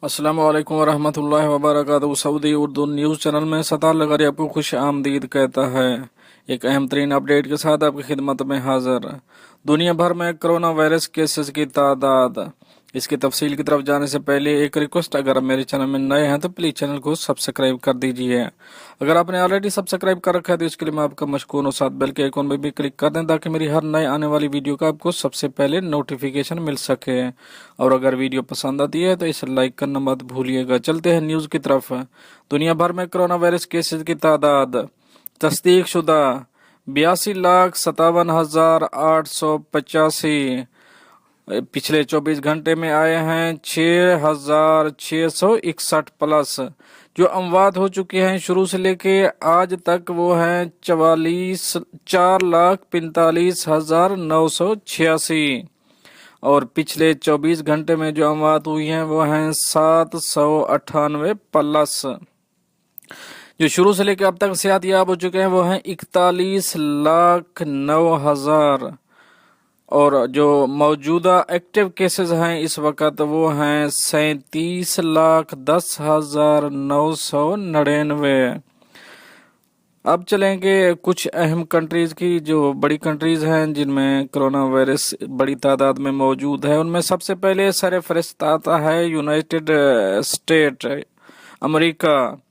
अस्सलाम वालेकुम वरहमतुल्लाहि वबरकातुहू। सऊदी उर्दू न्यूज़ चैनल में सत्तार लघारी आपको खुश आमदीद कहता है। एक अहम तरीन अपडेट के साथ आपकी खिदमत में हाजिर। दुनिया भर में कोरोना वायरस केसेस की तादाद, इसकी तफसील की तरफ जाने से पहले एक रिक्वेस्ट, अगर आप मेरे चैनल में नए हैं तो प्लीज़ चैनल को सब्सक्राइब कर दीजिए। अगर आपने ऑलरेडी सब्सक्राइब कर रखा है तो इसके लिए मैं आपका मशकूर हूँ। साथ बेल के आइकॉन पर भी क्लिक कर दें ताकि मेरी हर नए आने वाली वीडियो का आपको सबसे पहले नोटिफिकेशन मिल सके। और अगर वीडियो पसंद आती है तो इसे लाइक करना मत भूलिएगा। चलते हैं न्यूज़ की तरफ। दुनिया भर में कोरोना वायरस केसेस की तादाद तस्दीक शुदा 82,57,885 पिछले 24 घंटे में आए हैं। 6,661 प्लस जो अमवात हो चुके हैं शुरू से लेके आज तक वो हैं 4,45,986। और पिछले 24 घंटे में जो अमवात हुई हैं वो हैं 798 प्लस। जो शुरू से लेकर अब तक सेहत याब हो चुके हैं वो हैं 41,09,000। और जो मौजूदा एक्टिव केसेस हैं इस वक्त वो हैं 37,10,999। अब चलेंगे कुछ अहम कंट्रीज की, जो बड़ी कंट्रीज हैं जिनमें कोरोना वायरस बड़ी तादाद में मौजूद है। उनमें सबसे पहले सर फहरिस्त आता है यूनाइटेड स्टेट अमेरिका।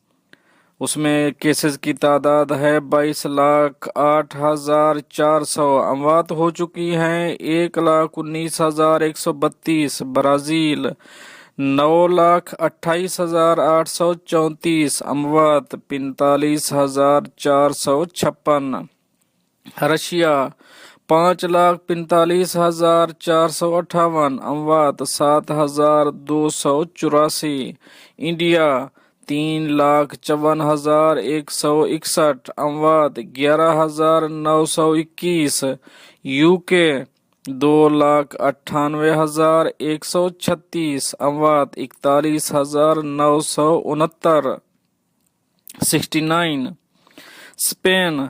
उसमें केसेस की तादाद है 22,08,400। अमवात हो चुकी हैं 1,19,132। ब्राजील 9,28,834। अमवात 45,456। रशिया 5,45,458। अमवात 7,284। इंडिया 3,54,161। अमवात 11,921। यूके 2,98,136। अमवात 41,969। 69। स्पेन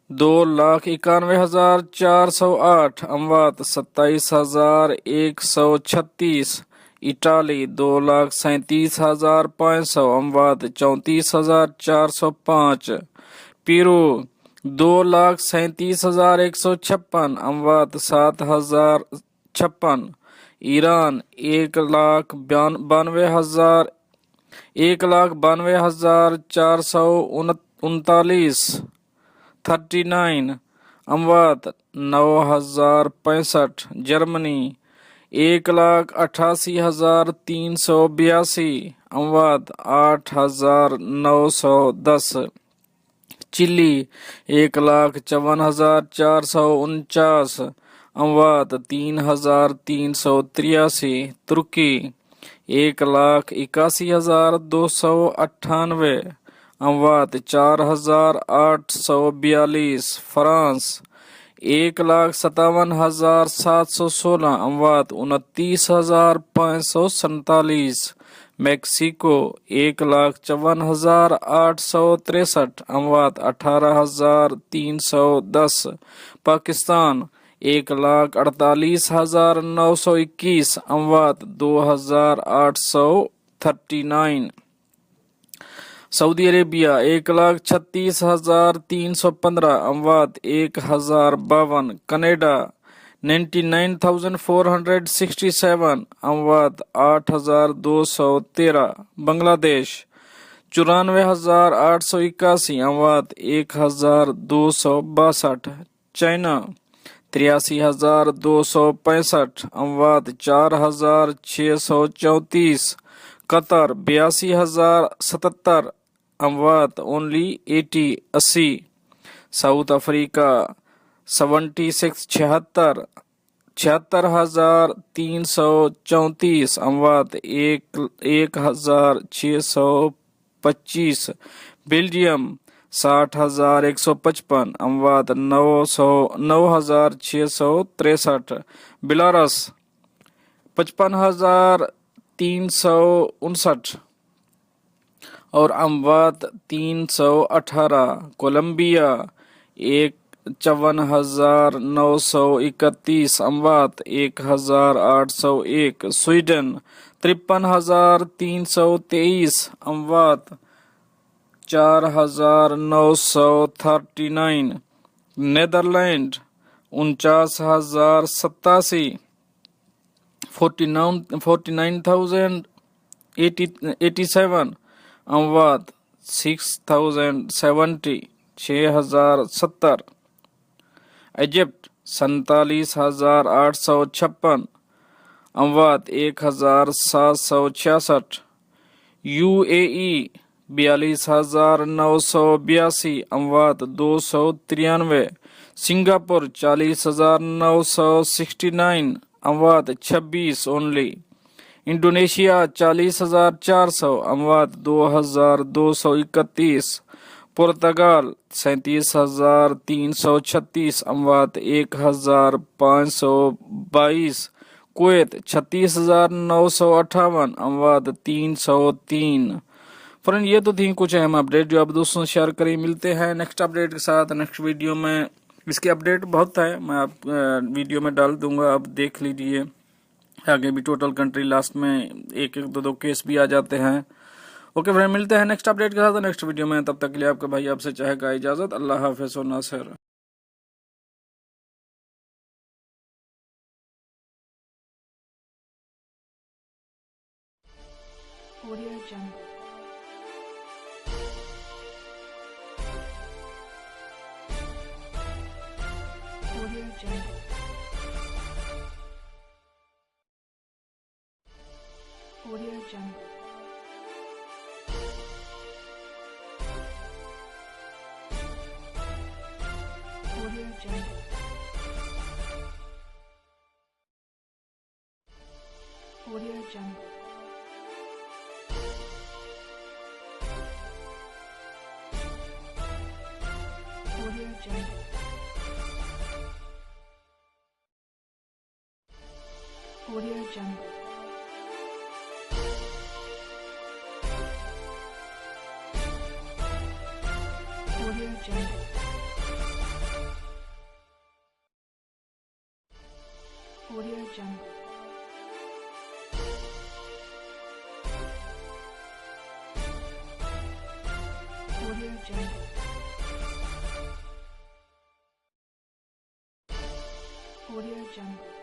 2,91,408। अमवात 27,136। इटाली 2,37,500। अमवात 34,405। पेरू 2,37,156। अमवात 7,056। ईरान 1,92,439। 39। अमवात 9,065। जर्मनी 1,88,382। अमवात 8,910। चिली 1,54,449। अमवात 3,383। तुर्की 1,81,298। अमवात 4,842। फ्रांस 1,57,716। अमवात 29,547। मैक्सिको 1,54,863। अमवात 18,310। पाकिस्तान 1,48,921। अमवात 2,839। Saudi Arabia 1,36,315। अमवात 1,052। कनाडा 99,467। अमवात 8,213। बांग्लादेश 94,881। अमवात 1,262। चाइना 83,265। अमवात 4,634। कतर 82,077। अमवात ओनली 80। South Africa 76,334। अमवात 1,625। बेल्जियम 60,155। अमवात 9,663। बेलारस 55,359 और अमवात 318। कोलंबिया 51,931। अमवात 1,801। स्वीडन 53,323 अमवात 4,939। नेदरलैंड 49,087 49,087 अमवात 6,070 6,070। इजिप्ट 47,856 अमवात 1,766। यूएई 42,982 अमवात 293। सिंगापुर 40,969 अमवात 26 ओनली। इंडोनेशिया 40,400 अमवात 2,231। पुर्तगाल 37,336 अमवात 1,522। कुवैत 36,958 अमवात 303। फ्रेंड, ये तो थी कुछ अहम अपडेट जो आप दोस्तों से शेयर करें। मिलते हैं नेक्स्ट अपडेट के साथ नेक्स्ट वीडियो में। इसकी अपडेट बहुत है, मैं आप वीडियो में डाल दूंगा, आप देख लीजिए। आगे भी टोटल कंट्री लास्ट में एक एक दो केस भी आ जाते हैं। ओके फ्रेंड, मिलते हैं नेक्स्ट अपडेट के साथ नेक्स्ट वीडियो में। तब तक के लिए आपका भाई आपसे चाहेगा इजाजत। अल्लाह हाफिज़ और Nasir. Audio Jungle. Audio Jungle. Audio Jungle. Audio Jungle. Audio Jungle. Audio Jungle. Audio Jungle. Audio Jungle. Audio Jungle. Audio Jungle. Audio Jungle.